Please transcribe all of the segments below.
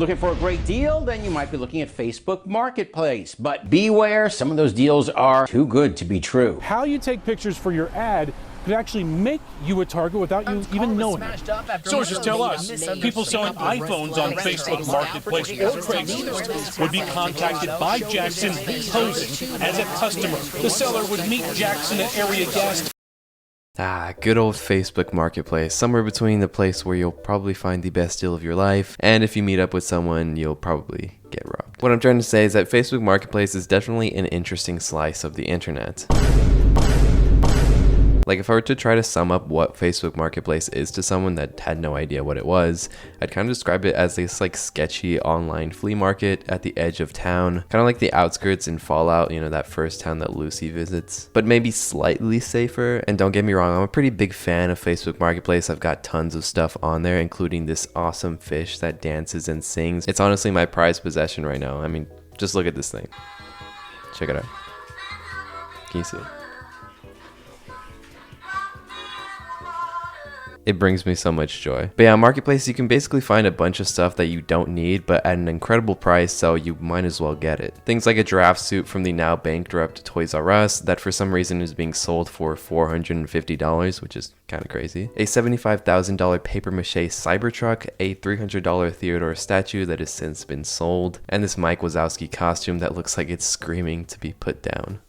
Looking for a great deal? Then you might be looking at Facebook Marketplace. But beware, some of those deals are too good to be true. How you take pictures for your ad could actually make you a target without you even knowing it. Sources tell us people selling iPhones on Facebook Marketplace or Craigslist would be contacted by Jackson posing as a customer. The seller would meet Jackson at area gas stations. Good old Facebook Marketplace, somewhere between the place where you'll probably find the best deal of your life, and if you meet up with someone, you'll probably get robbed. What I'm trying to say is that Facebook Marketplace is definitely an interesting slice of the internet. Like, if I were to try to sum up what Facebook Marketplace is to someone that had no idea what it was, I'd kind of describe it as this like sketchy online flea market at the edge of town, kind of like the outskirts in Fallout, you know, that first town that Lucy visits, but maybe slightly safer. And don't get me wrong, I'm a pretty big fan of Facebook Marketplace. I've got tons of stuff on there, including this awesome fish that dances and sings. It's honestly my prized possession right now. I mean, just look at this thing. Check it out. Can you see it? It brings me so much joy. But yeah, on Marketplace, you can basically find a bunch of stuff that you don't need, but at an incredible price, so you might as well get it. Things like a giraffe suit from the now bankrupt Toys R Us that for some reason is being sold for $450, which is kind of crazy. A $75,000 paper mache Cybertruck, a $300 Theodore statue that has since been sold, and this Mike Wazowski costume that looks like it's screaming to be put down.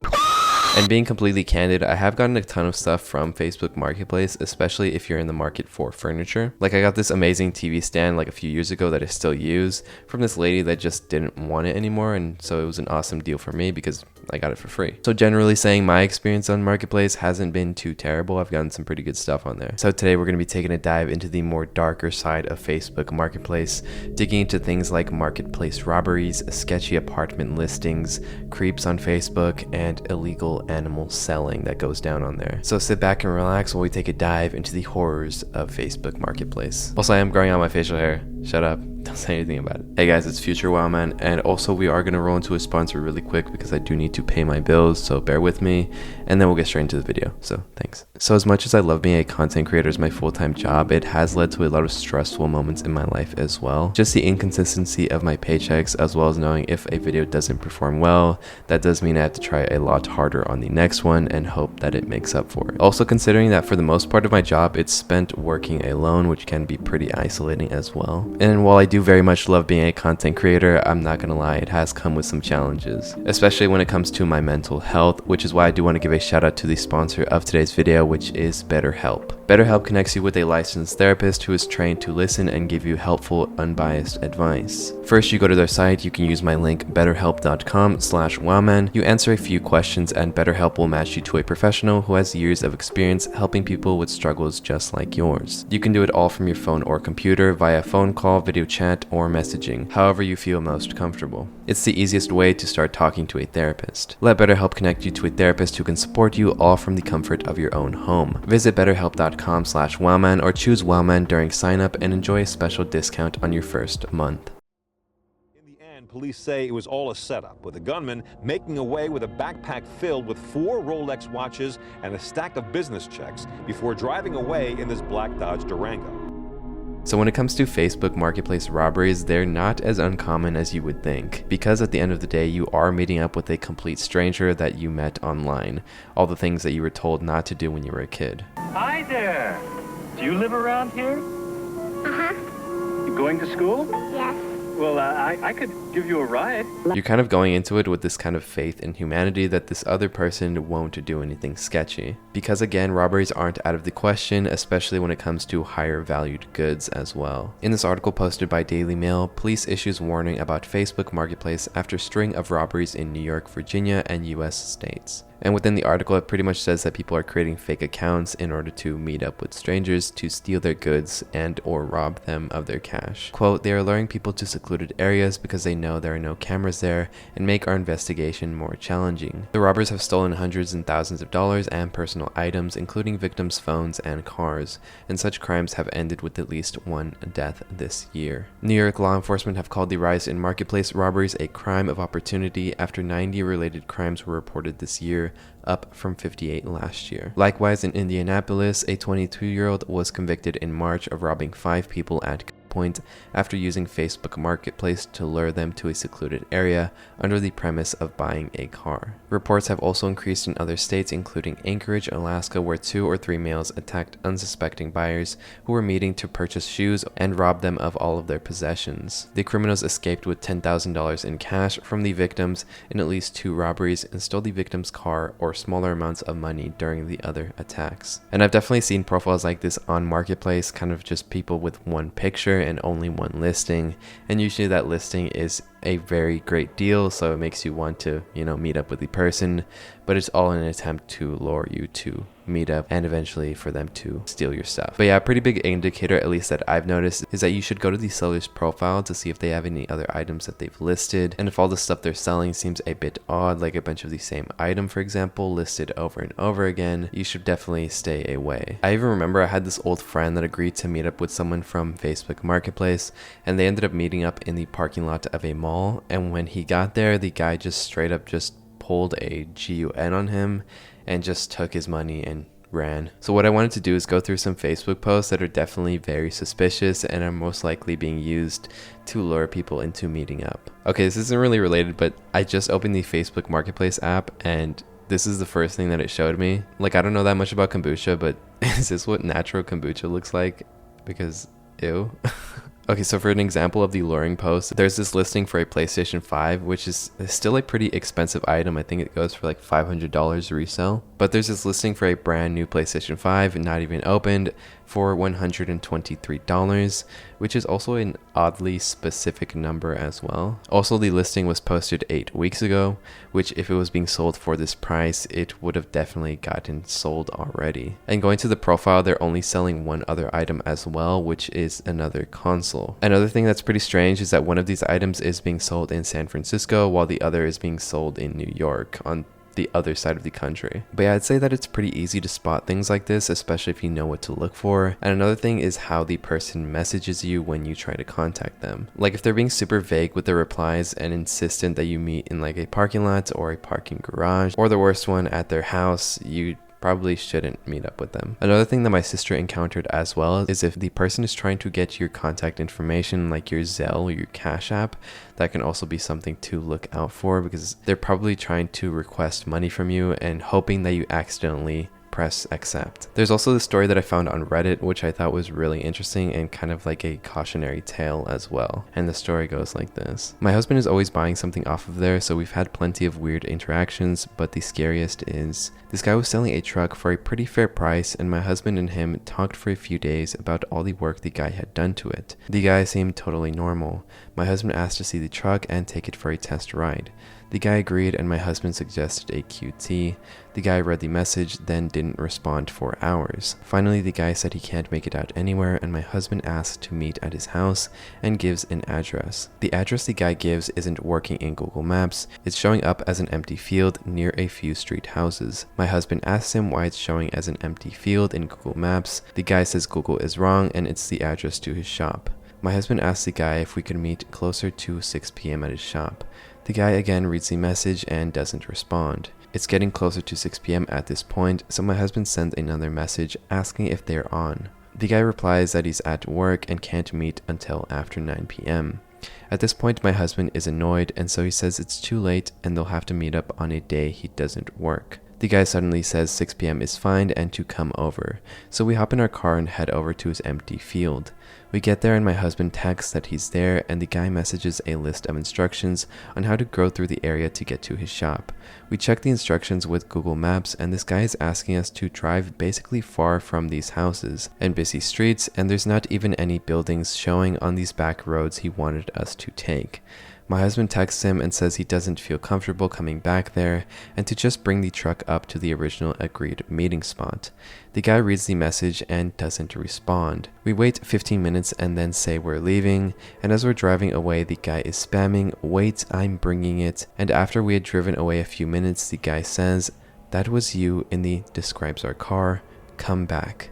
And being completely candid, I have gotten a ton of stuff from Facebook Marketplace, especially if you're in the market for furniture. Like, I got this amazing TV stand like a few years ago that I still use from this lady that just didn't want it anymore, and so it was an awesome deal for me because I got it for free. So generally saying, my experience on Marketplace hasn't been too terrible. I've gotten some pretty good stuff on there. So today we're going to be taking a dive into the more darker side of Facebook Marketplace, digging into things like marketplace robberies, sketchy apartment listings, creeps on Facebook, and illegal animal selling that goes down on there. So sit back and relax while we take a dive into the horrors of Facebook Marketplace. Also, I am growing out my facial hair. Shut up. Don't say anything about it. Hey guys, it's Future Wowman, and also we are going to roll into a sponsor really quick because I do need to pay my bills, so bear with me, and then we'll get straight into the video, so thanks. So as much as I love being a content creator as my full-time job, it has led to a lot of stressful moments in my life as well. Just the inconsistency of my paychecks, as well as knowing if a video doesn't perform well, that does mean I have to try a lot harder on the next one and hope that it makes up for it. Also considering that for the most part of my job, it's spent working alone, which can be pretty isolating as well. And while I do very much love being a content creator, I'm not gonna lie, it has come with some challenges, especially when it comes to my mental health, which is why I do want to give a shout out to the sponsor of today's video, which is BetterHelp. BetterHelp connects you with a licensed therapist who is trained to listen and give you helpful, unbiased advice. First, you go to their site. You can use my link betterhelp.com/wowman. You answer a few questions and BetterHelp will match you to a professional who has years of experience helping people with struggles just like yours. You can do it all from your phone or computer via phone call, video chat, or messaging, however you feel most comfortable. It's the easiest way to start talking to a therapist. Let BetterHelp connect you to a therapist who can support you all from the comfort of your own home. Visit betterhelp.com/wowman or choose Wowman during sign up and enjoy a special discount on your first month. In the end, police say it was all a setup, with the gunman making away with a backpack filled with 4 Rolex watches and a stack of business checks before driving away in this black Dodge Durango. So when it comes to Facebook Marketplace robberies, they're not as uncommon as you would think, because at the end of the day, you are meeting up with a complete stranger that you met online. All the things that you were told not to do when you were a kid. Hi there. Do you live around here? Uh-huh. You going to school? Yes. Well, I could give you a ride. You're kind of going into it with this kind of faith in humanity that this other person won't do anything sketchy. Because again, robberies aren't out of the question, especially when it comes to higher valued goods as well. In this article posted by Daily Mail, police issues warning about Facebook Marketplace after string of robberies in New York, Virginia, and US states. And within the article, it pretty much says that people are creating fake accounts in order to meet up with strangers to steal their goods and or rob them of their cash. Quote, they are luring people to secluded areas because they know there are no cameras there and make our investigation more challenging. The robbers have stolen hundreds and thousands of dollars and personal items, including victims' phones and cars, and such crimes have ended with at least 1 death this year. New York law enforcement have called the rise in marketplace robberies a crime of opportunity after 90 related crimes were reported this year, up from 58 last year. Likewise, in Indianapolis, a 22-year-old was convicted in March of robbing 5 people at gunpoint after using Facebook Marketplace to lure them to a secluded area under the premise of buying a car. Reports have also increased in other states, including Anchorage, Alaska, where 2 or 3 males attacked unsuspecting buyers who were meeting to purchase shoes and robbed them of all of their possessions. The criminals escaped with $10,000 in cash from the victims in at least 2 robberies and stole the victim's car or smaller amounts of money during the other attacks. And I've definitely seen profiles like this on Marketplace, kind of just people with one picture and only one listing, and usually that listing is a very great deal, so it makes you want to, meet up with the person, but it's all in an attempt to lure you to meet up and eventually for them to steal your stuff. But yeah, a pretty big indicator, at least that I've noticed, is that you should go to the seller's profile to see if they have any other items that they've listed, and if all the stuff they're selling seems a bit odd, like a bunch of the same item, for example, listed over and over again, you should definitely stay away. I even remember I had this old friend that agreed to meet up with someone from Facebook Marketplace, and they ended up meeting up in the parking lot of a mall, and when he got there, the guy just straight up just pulled a GUN on him and just took his money and ran. So what I wanted to do is go through some Facebook posts that are definitely very suspicious and are most likely being used to lure people into meeting up. Okay, this isn't really related, but I just opened the Facebook Marketplace app and this is the first thing that it showed me. Like, I don't know that much about kombucha, but is this what natural kombucha looks like? Because, ew. Okay, so for an example of the luring post, there's this listing for a PlayStation 5, which is still a pretty expensive item. I think it goes for like $500 resale. But there's this listing for a brand new PlayStation 5, not even opened, for $123, which is also an oddly specific number as well. Also, the listing was posted 8 weeks ago, which if it was being sold for this price, it would have definitely gotten sold already. And going to the profile, they're only selling one other item as well, which is another console. Another thing that's pretty strange is that one of these items is being sold in San Francisco, while the other is being sold in New York, on the other side of the country. But yeah, I'd say that it's pretty easy to spot things like this, especially if you know what to look for. And another thing is how the person messages you when you try to contact them. Like, if they're being super vague with their replies and insistent that you meet in like a parking lot or a parking garage, or the worst one, at their house, you probably shouldn't meet up with them. Another thing that my sister encountered as well is if the person is trying to get your contact information, like your Zelle or your Cash App, that can also be something to look out for, because they're probably trying to request money from you and hoping that you accidentally press accept. There's also the story that I found on Reddit, which I thought was really interesting and kind of like a cautionary tale as well. And the story goes like this. My husband is always buying something off of there, so we've had plenty of weird interactions, but the scariest is this guy was selling a truck for a pretty fair price, and my husband and him talked for a few days about all the work the guy had done to it. The guy seemed totally normal. My husband asked to see the truck and take it for a test ride. The guy agreed, and my husband suggested a QT. The guy read the message, then didn't respond for hours. Finally, the guy said he can't make it out anywhere, and my husband asked to meet at his house and gives an address. The address the guy gives isn't working in Google Maps. It's showing up as an empty field near a few street houses. My husband asks him why it's showing as an empty field in Google Maps. The guy says Google is wrong and it's the address to his shop. My husband asks the guy if we could meet closer to 6 p.m. at his shop. The guy again reads the message and doesn't respond. It's getting closer to 6 p.m. at this point, so my husband sends another message asking if they're on. The guy replies that he's at work and can't meet until after 9 p.m. At this point, my husband is annoyed, and so he says it's too late and they'll have to meet up on a day he doesn't work. The guy suddenly says 6 p.m. is fine and to come over, so we hop in our car and head over to his empty field. We get there and my husband texts that he's there, and the guy messages a list of instructions on how to go through the area to get to his shop. We check the instructions with Google Maps, and this guy is asking us to drive basically far from these houses and busy streets, and there's not even any buildings showing on these back roads he wanted us to take. My husband texts him and says he doesn't feel comfortable coming back there and to just bring the truck up to the original agreed meeting spot. The guy reads the message and doesn't respond. We wait 15 minutes and then say we're leaving, and as we're driving away, the guy is spamming, "Wait, I'm bringing it." And after we had driven away a few minutes, the guy says, "That was you in the," describes our car, "come back."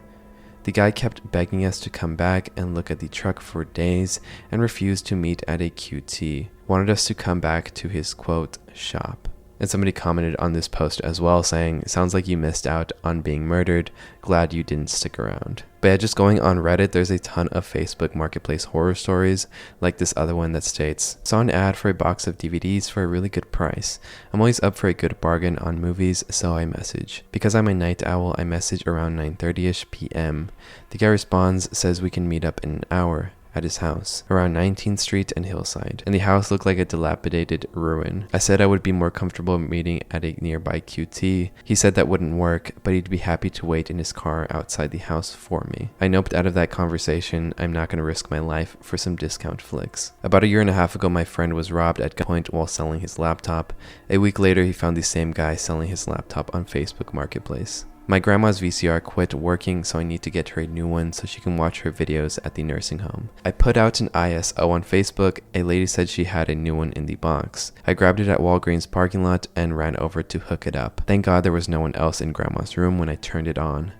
The guy kept begging us to come back and look at the truck for days and refused to meet at a QT. Wanted us to come back to his, quote, shop. And somebody commented on this post as well saying, sounds like you missed out on being murdered. Glad you didn't stick around. But yeah, just going on Reddit, there's a ton of Facebook Marketplace horror stories, like this other one that states, saw an ad for a box of DVDs for a really good price. I'm always up for a good bargain on movies, so I message. Because I'm a night owl, I message around 9:30ish p.m. The guy responds, says we can meet up in an hour at his house around 19th Street and Hillside, and the house looked like a dilapidated ruin. I said I would be more comfortable meeting at a nearby QT. He said that wouldn't work, but he'd be happy to wait in his car outside the house for me. I noped out of that conversation. I'm not going to risk my life for some discount flicks. About a year and a half ago, my friend was robbed at gunpoint while selling his laptop. A week later, he found the same guy selling his laptop on Facebook Marketplace. My grandma's VCR quit working, so I need to get her a new one so she can watch her videos at the nursing home. I put out an ISO on Facebook. A lady said she had a new one in the box. I grabbed it at Walgreens parking lot and ran over to hook it up. Thank God there was no one else in grandma's room when I turned it on.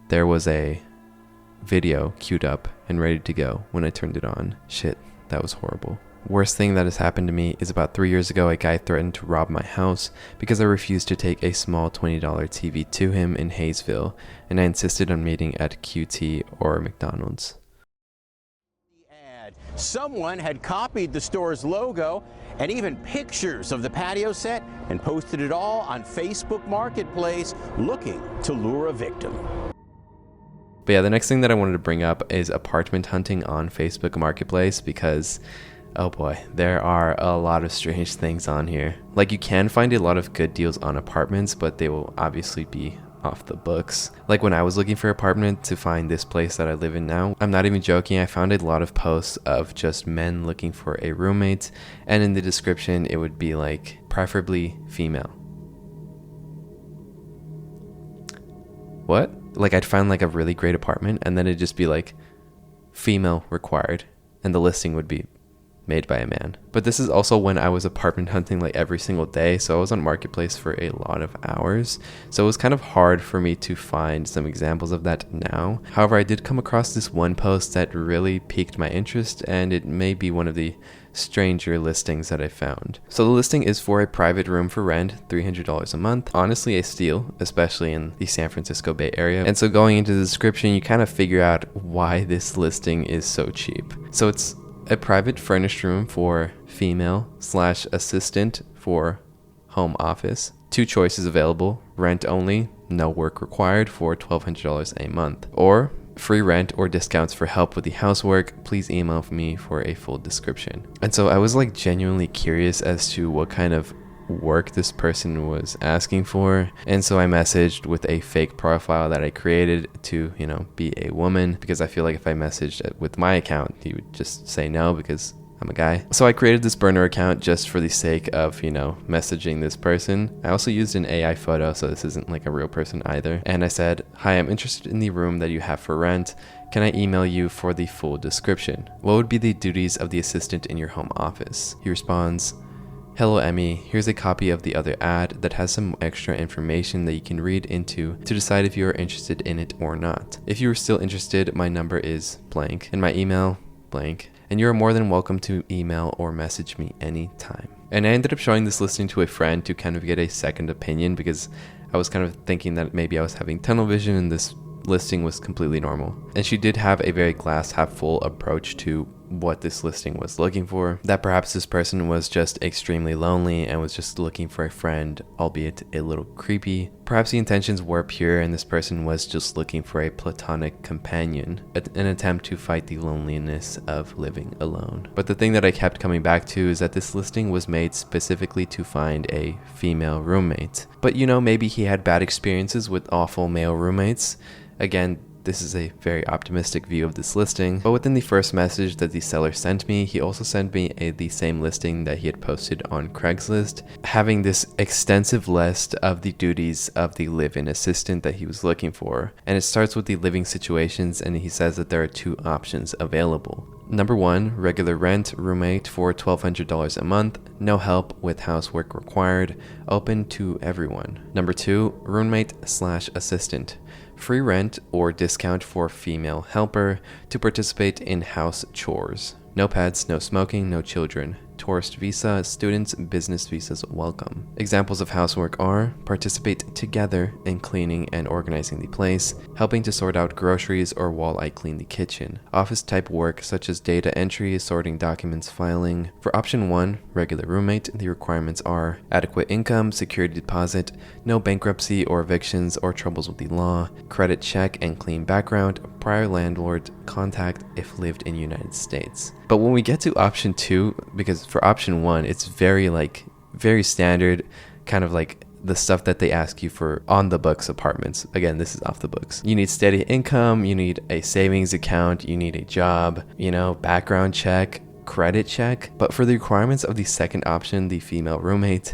There was a video queued up and ready to go when I turned it on. Shit, that was horrible. Worst thing that has happened to me is about 3 years ago, a guy threatened to rob my house because I refused to take a small $20 TV to him in Hayesville, and I insisted on meeting at QT or McDonald's. Someone had copied the store's logo and even pictures of the patio set and posted it all on Facebook Marketplace looking to lure a victim. But yeah, the next thing that I wanted to bring up is apartment hunting on Facebook Marketplace because, oh boy, there are a lot of strange things on here. Like, you can find a lot of good deals on apartments, but they will obviously be off the books. Like when I was looking for an apartment to find this place that I live in now, I'm not even joking, I found a lot of posts of just men looking for a roommate, and in the description it would be like, preferably female. What? Like, I'd find like a really great apartment and then it'd just be like, female required, and the listing would be made by a man. But this is also when I was apartment hunting like every single day, so I was on Marketplace for a lot of hours, so it was kind of hard for me to find some examples of that now. However, I did come across this one post that really piqued my interest, and it may be one of the stranger listings that I found. So the listing is for a private room for rent, $300 a month. Honestly a steal, especially in the San Francisco Bay Area. And so going into the description, you kind of figure out why this listing is so cheap. So it's a private furnished room for female/assistant for home office. 2 choices available: rent only, no work required, for $1,200 a month, or free rent or discounts for help with the housework. Please email me for a full description. And so I was like genuinely curious as to what kind of work this person was asking for, and so I messaged with a fake profile that I created to, you know, be a woman, because I feel like if I messaged with my account, he would just say no because I'm a guy. So I created this burner account just for the sake of, you know, messaging this person. I also used an AI photo, so this isn't like a real person either. And I said, "Hi, I'm interested in the room that you have for rent. Can I email you for the full description? What would be the duties of the assistant in your home office?" He responds, "Hello Emmy, here's a copy of the other ad that has some extra information that you can read into to decide if you are interested in it or not. If you are still interested, my number is blank and my email blank, and you are more than welcome to email or message me anytime." And I ended up showing this listing to a friend to kind of get a second opinion, because I was kind of thinking that maybe I was having tunnel vision and this listing was completely normal. And she did have a very glass half full approach to what this listing was looking for, that perhaps this person was just extremely lonely and was just looking for a friend, albeit a little creepy. Perhaps the intentions were pure and this person was just looking for a platonic companion, an attempt to fight the loneliness of living alone. But the thing that I kept coming back to is that this listing was made specifically to find a female roommate. But you know, maybe he had bad experiences with awful male roommates. Again, this is a very optimistic view of this listing, but within the first message that the seller sent me, he also sent me the same listing that he had posted on Craigslist, having this extensive list of the duties of the live-in assistant that he was looking for. And it starts with the living situations, and he says that there are 2 options available. Number 1, regular rent, roommate for $1,200 a month, no help with housework required, open to everyone. Number 2, roommate/assistant. Free rent or discount for female helper to participate in house chores. No pets, no smoking, no children. tourist visa, students, business visas welcome. Examples of housework are participate together in cleaning and organizing the place, helping to sort out groceries, or while I clean the kitchen. Office type work such as data entry, sorting documents, filing. For option 1, regular roommate, the requirements are adequate income, security deposit, no bankruptcy or evictions or troubles with the law, credit check and clean background, prior landlord contact if lived in United States. But when we get to option 2, because for option 1, it's very standard, kind of like the stuff that they ask you for on the books apartments. Again, this is off the books. You need steady income, you need a savings account, you need a job, background check, credit check. But for the requirements of the second option, the female roommate,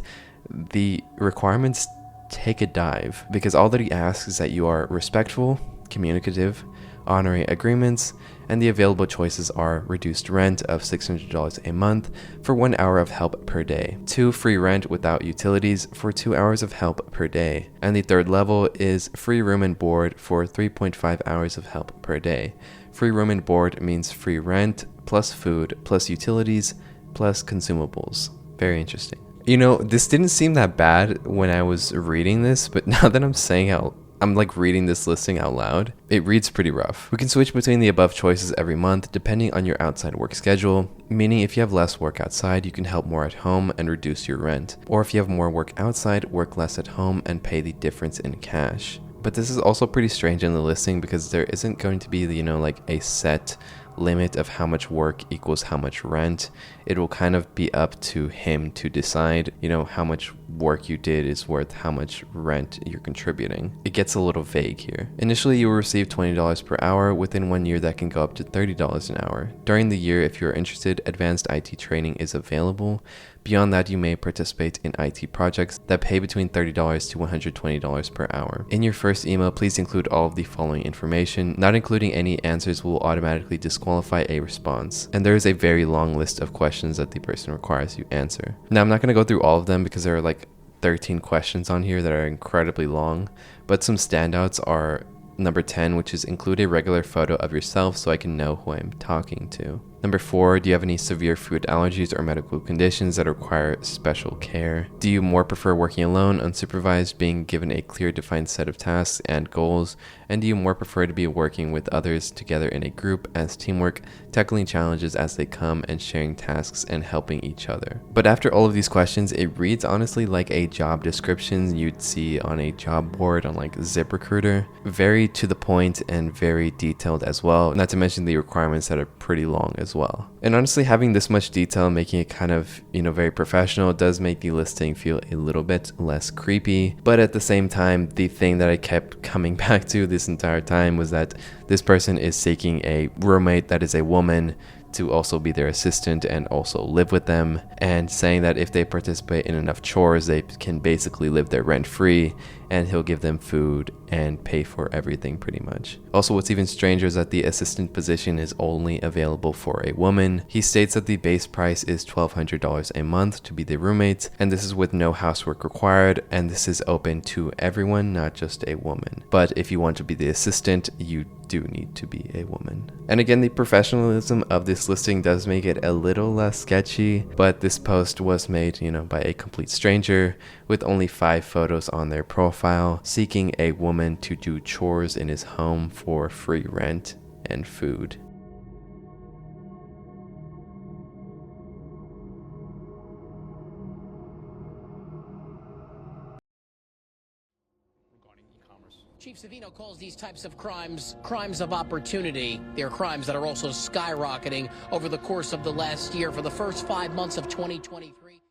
the requirements take a dive, because all that he asks is that you are respectful, communicative, honoring agreements, and the available choices are reduced rent of $600 a month for 1 hour of help per day, 2 free rent without utilities for 2 hours of help per day, and the third level is free room and board for 3.5 hours of help per day. Free room and board means free rent plus food plus utilities plus consumables. Very interesting. This didn't seem that bad when I was reading this, but now that I'm reading this listing out loud, it reads pretty rough. We can switch between the above choices every month depending on your outside work schedule, meaning if you have less work outside, you can help more at home and reduce your rent. Or if you have more work outside, work less at home and pay the difference in cash. But this is also pretty strange in the listing, because there isn't going to be, a set limit of how much work equals how much rent. It will kind of be up to him to decide, how much work you did is worth how much rent you're contributing. It gets a little vague here. Initially, you will receive $20 per hour. Within 1 year, that can go up to $30 an hour. During the year, if you're interested, advanced IT training is available. Beyond that, you may participate in IT projects that pay between $30 to $120 per hour. In your first email, please include all of the following information. Not including any answers will automatically disqualify a response. And there is a very long list of questions that the person requires you answer. Now, I'm not going to go through all of them because there are 13 questions on here that are incredibly long, but some standouts are number 10, which is include a regular photo of yourself so I can know who I'm talking to. Number 4, do you have any severe food allergies or medical conditions that require special care? Do you more prefer working alone, unsupervised, being given a clear defined set of tasks and goals? And do you more prefer to be working with others together in a group as teamwork, tackling challenges as they come, and sharing tasks and helping each other? But after all of these questions, it reads honestly like a job description you'd see on a job board on ZipRecruiter. Very to the point and very detailed as well, not to mention the requirements that are pretty long as well. And honestly, having this much detail, making it kind of, very professional, does make the listing feel a little bit less creepy. But at the same time, the thing that I kept coming back to this entire time was that this person is seeking a roommate that is a woman to also be their assistant and also live with them, and saying that if they participate in enough chores, they can basically live there rent free, and he'll give them food and pay for everything pretty much. Also, what's even stranger is that the assistant position is only available for a woman. He states that the base price is $1,200 a month to be the roommate, and this is with no housework required, and this is open to everyone, not just a woman. But if you want to be the assistant, you do need to be a woman. And again, the professionalism of this listing does make it a little less sketchy, but this post was made, by a complete stranger with only 5 photos on their profile, seeking a woman to do chores in his home for free rent and food. Chief Savino calls these types of crimes crimes of opportunity. They're crimes that are also skyrocketing over the course of the last year. For the first 5 months of 2023.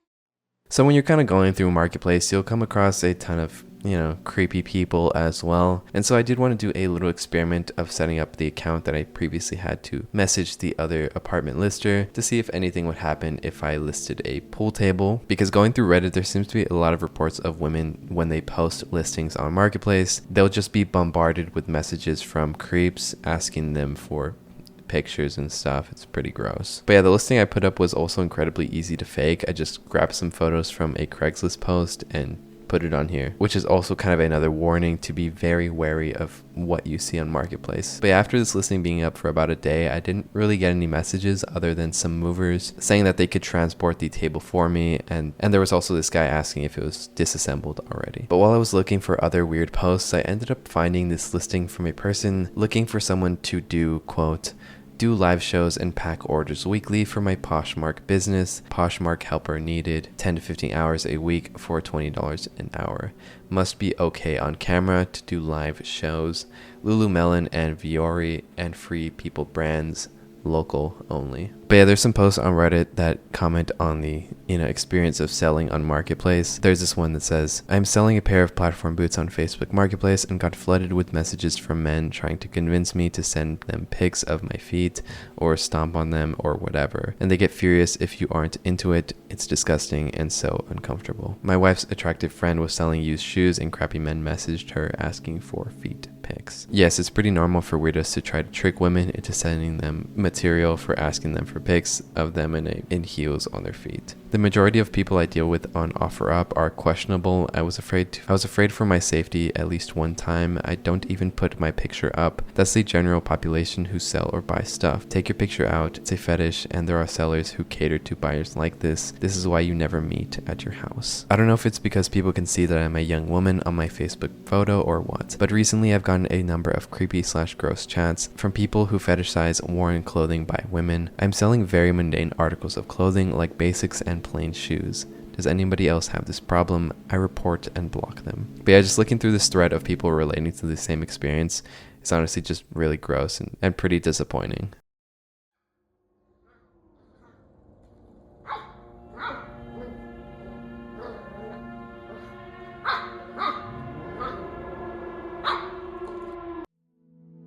So when you're kind of going through Marketplace, you'll come across a ton of, creepy people as well. And so I did want to do a little experiment of setting up the account that I previously had to message the other apartment lister to see if anything would happen if I listed a pool table. Because going through Reddit, there seems to be a lot of reports of women when they post listings on Marketplace, they'll just be bombarded with messages from creeps asking them for pictures and stuff. It's pretty gross. But yeah, the listing I put up was also incredibly easy to fake. I just grabbed some photos from a Craigslist post and put it on here, which is also kind of another warning to be very wary of what you see on Marketplace. But after this listing being up for about a day, I didn't really get any messages other than some movers saying that they could transport the table for me, and there was also this guy asking if it was disassembled already. But while I was looking for other weird posts, I ended up finding this listing from a person looking for someone to do, quote, do live shows and pack orders weekly for my Poshmark business. Poshmark helper needed 10 to 15 hours a week for $20 an hour. Must be okay on camera to do live shows. Lululemon and Viore and Free People brands, local only. But yeah, there's some posts on Reddit that comment on the experience of selling on Marketplace. There's this one that says, I'm selling a pair of platform boots on Facebook Marketplace and got flooded with messages from men trying to convince me to send them pics of my feet or stomp on them or whatever. And they get furious if you aren't into it. It's disgusting and so uncomfortable. My wife's attractive friend was selling used shoes and crappy men messaged her asking for feet pics. Yes, it's pretty normal for weirdos to try to trick women into sending them material for asking them for pics of them in heels on their feet. The majority of people I deal with on OfferUp are questionable. I was afraid for my safety at least one time. I don't even put my picture up. That's the general population who sell or buy stuff. Take your picture out. It's a fetish, and there are sellers who cater to buyers like this. This is why you never meet at your house. I don't know if it's because people can see that I'm a young woman on my Facebook photo or what, but recently I've gotten a number of creepy/gross chats from people who fetishize worn clothing by women. I'm selling very mundane articles of clothing like basics and plain shoes. Does anybody else have this problem? I report and block them. But yeah, just looking through this thread of people relating to the same experience is honestly just really gross and pretty disappointing.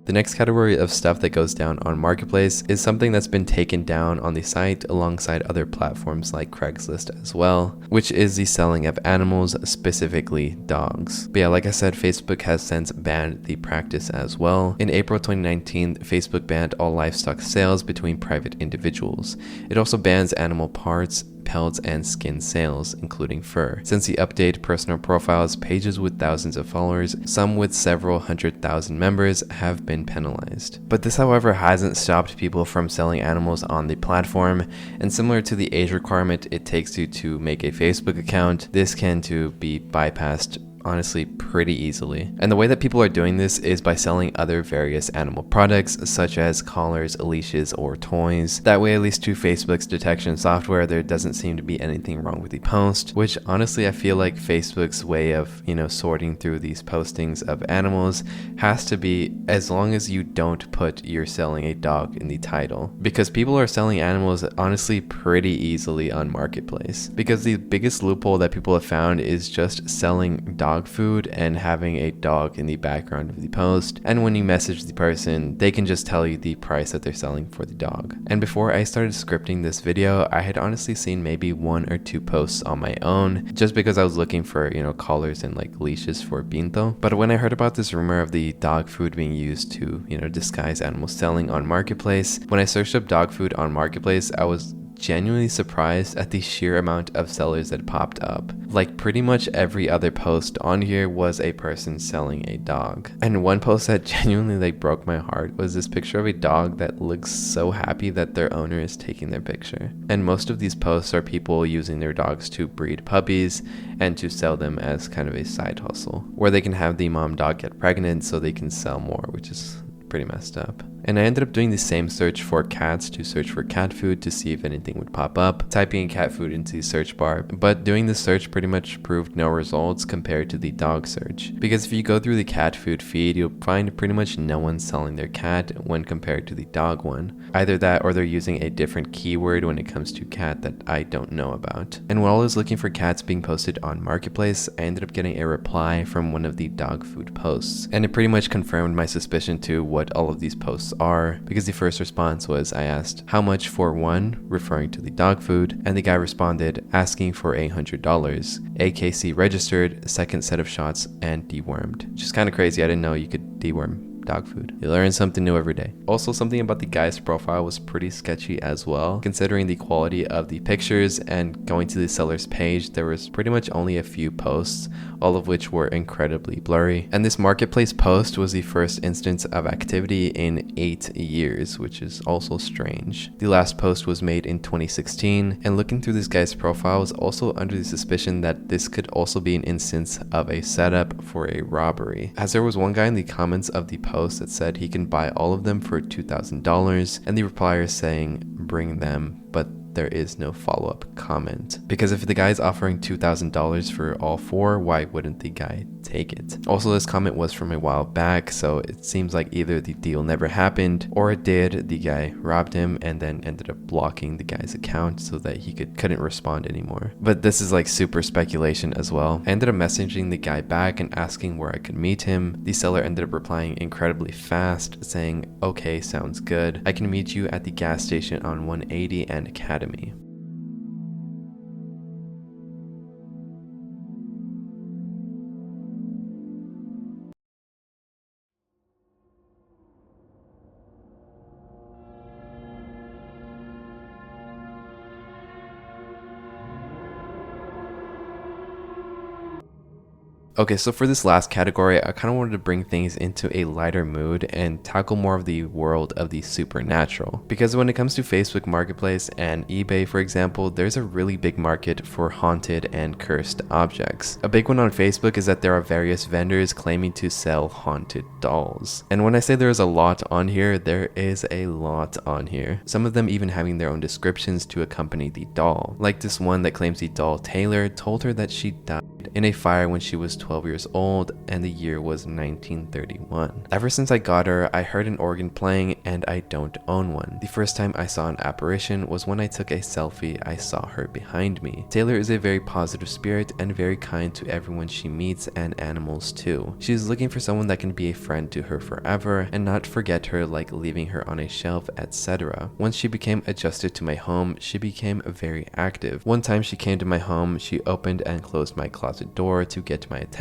The next category of stuff that goes down on Marketplace is something that's been taken down on the site alongside other platforms like Craigslist as well, which is the selling of animals, specifically dogs. But yeah, like I said, Facebook has since banned the practice as well. In April 2019, Facebook banned all livestock sales between private individuals. It also bans animal parts, pelts, and skin sales, including fur. Since the update, personal profiles, pages with thousands of followers, some with several 100,000 members, have been penalized. But this, however, hasn't stopped people from selling animals on the platform, and similar to the age requirement it takes you to make a Facebook account, this can too be bypassed honestly pretty easily. And the way that people are doing this is by selling other various animal products such as collars, leashes, or toys. That way, at least to Facebook's detection software, there doesn't seem to be anything wrong with the post, which honestly I feel like Facebook's way of, sorting through these postings of animals has to be as long as you don't put you're selling a dog in the title, because people are selling animals honestly pretty easily on Marketplace. Because the biggest loophole that people have found is just selling dog food and having a dog in the background of the post, and when you message the person, they can just tell you the price that they're selling for the dog. And before I started scripting this video, I had honestly seen maybe 1 or 2 posts on my own, just because I was looking for collars and like leashes for Pinto. But when I heard about this rumor of the dog food being used to disguise animal selling on Marketplace, when I searched up dog food on Marketplace, I was genuinely surprised at the sheer amount of sellers that popped up. Like pretty much every other post on here was a person selling a dog. And one post that genuinely broke my heart was this picture of a dog that looks so happy that their owner is taking their picture. And most of these posts are people using their dogs to breed puppies and to sell them as kind of a side hustle, where they can have the mom dog get pregnant so they can sell more, which is pretty messed up. And I ended up doing the same search for cats to search for cat food to see if anything would pop up, typing in cat food into the search bar, but doing the search pretty much proved no results compared to the dog search. Because if you go through the cat food feed, you'll find pretty much no one selling their cat when compared to the dog one. Either that or they're using a different keyword when it comes to cat that I don't know about. And while I was looking for cats being posted on Marketplace, I ended up getting a reply from one of the dog food posts. And it pretty much confirmed my suspicion to what all of these posts are, because the first response was, I asked, how much for one, referring to the dog food, and the guy responded, asking for $100, AKC registered, second set of shots, and dewormed. Which is kind of crazy, I didn't know you could deworm dog food. You learn something new every day. Also, something about the guy's profile was pretty sketchy as well, considering the quality of the pictures, and going to the seller's page, there was pretty much only a few posts, all of which were incredibly blurry. And this marketplace post was the first instance of activity in 8 years, which is also strange. The last post was made in 2016, and looking through this guy's profile was also under the suspicion that this could also be an instance of a setup for a robbery, as there was one guy in the comments of the post that said he can buy all of them for $2,000, and the replier saying bring them, but there is no follow-up comment. Because if the guy is offering $2,000 for all 4, why wouldn't the guy take it? Also, this comment was from a while back, so it seems like either the deal never happened, or it did, the guy robbed him and then ended up blocking the guy's account so that he couldn't respond anymore. But this is like super speculation as well. I ended up messaging the guy back and asking where I could meet him. The seller ended up replying incredibly fast, saying, okay, sounds good. I can meet you at the gas station on 180 and Academy. Okay, so for this last category, I kind of wanted to bring things into a lighter mood and tackle more of the world of the supernatural. Because when it comes to Facebook Marketplace and eBay, for example, there's a really big market for haunted and cursed objects. A big one on Facebook is that there are various vendors claiming to sell haunted dolls. And when I say there's a lot on here, there is a lot on here. Some of them even having their own descriptions to accompany the doll. Like this one that claims the doll Taylor told her that she died in a fire when she was 12 years old and the year was 1931. Ever since I got her, I heard an organ playing and I don't own one. The first time I saw an apparition was when I took a selfie. I saw her behind me. Taylor is a very positive spirit and very kind to everyone she meets and animals too. She is looking for someone that can be a friend to her forever and not forget her, like leaving her on a shelf, etc. Once she became adjusted to my home, she became very active. One time she came to my home, she opened and closed my closet door to get my attention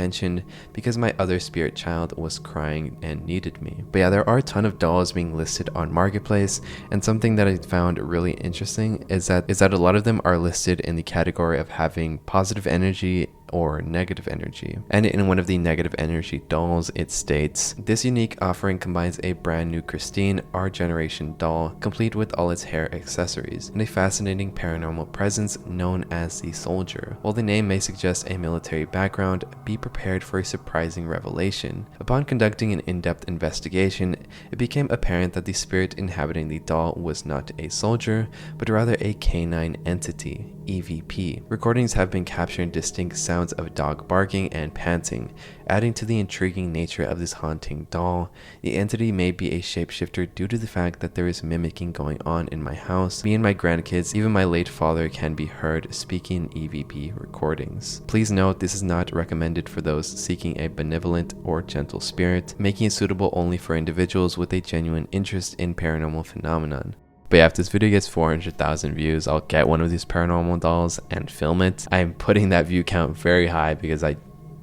because my other spirit child was crying and needed me. But yeah, there are a ton of dolls being listed on Marketplace, and something that I found really interesting is that a lot of them are listed in the category of having positive energy or negative energy. And in one of the negative energy dolls, it states, this unique offering combines a brand new Christine, our generation doll, complete with all its hair accessories, and a fascinating paranormal presence known as the Soldier. While the name may suggest a military background, be prepared for a surprising revelation. Upon conducting an in-depth investigation, it became apparent that the spirit inhabiting the doll was not a soldier, but rather a canine entity, EVP. Recordings have been capturing distinct sounds of dog barking and panting, adding to the intriguing nature of this haunting doll. The entity may be a shapeshifter due to the fact that there is mimicking going on in my house. Me and my grandkids, even my late father, can be heard speaking EVP recordings. Please note, this is not recommended for those seeking a benevolent or gentle spirit, making it suitable only for individuals with a genuine interest in paranormal phenomenon. But yeah, if this video gets 400,000 views, I'll get one of these paranormal dolls and film it. I'm putting that view count very high because I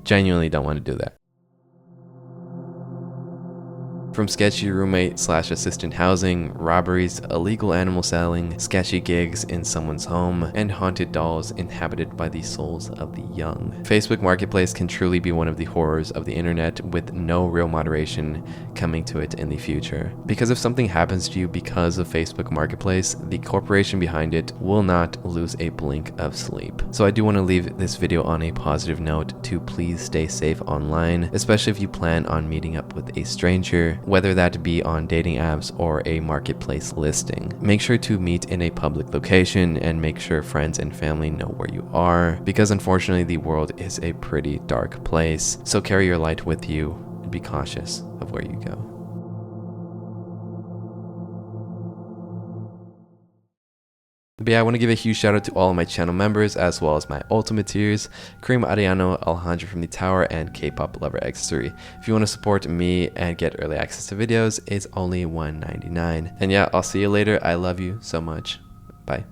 genuinely don't want to do that. From sketchy roommate / assistant housing, robberies, illegal animal selling, sketchy gigs in someone's home, and haunted dolls inhabited by the souls of the young. Facebook Marketplace can truly be one of the horrors of the internet with no real moderation coming to it in the future. Because if something happens to you because of Facebook Marketplace, the corporation behind it will not lose a blink of sleep. So I do want to leave this video on a positive note to please stay safe online, especially if you plan on meeting up with a stranger, whether that be on dating apps or a marketplace listing. Make sure to meet in a public location and make sure friends and family know where you are, because unfortunately the world is a pretty dark place. So carry your light with you and be cautious of where you go. But yeah, I want to give a huge shout out to all of my channel members as well as my ultimate tiers, Kareem Ariano, Alejandro from the Tower, and K-pop Lover X3. If you want to support me and get early access to videos, it's only $1.99. And yeah, I'll see you later. I love you so much. Bye.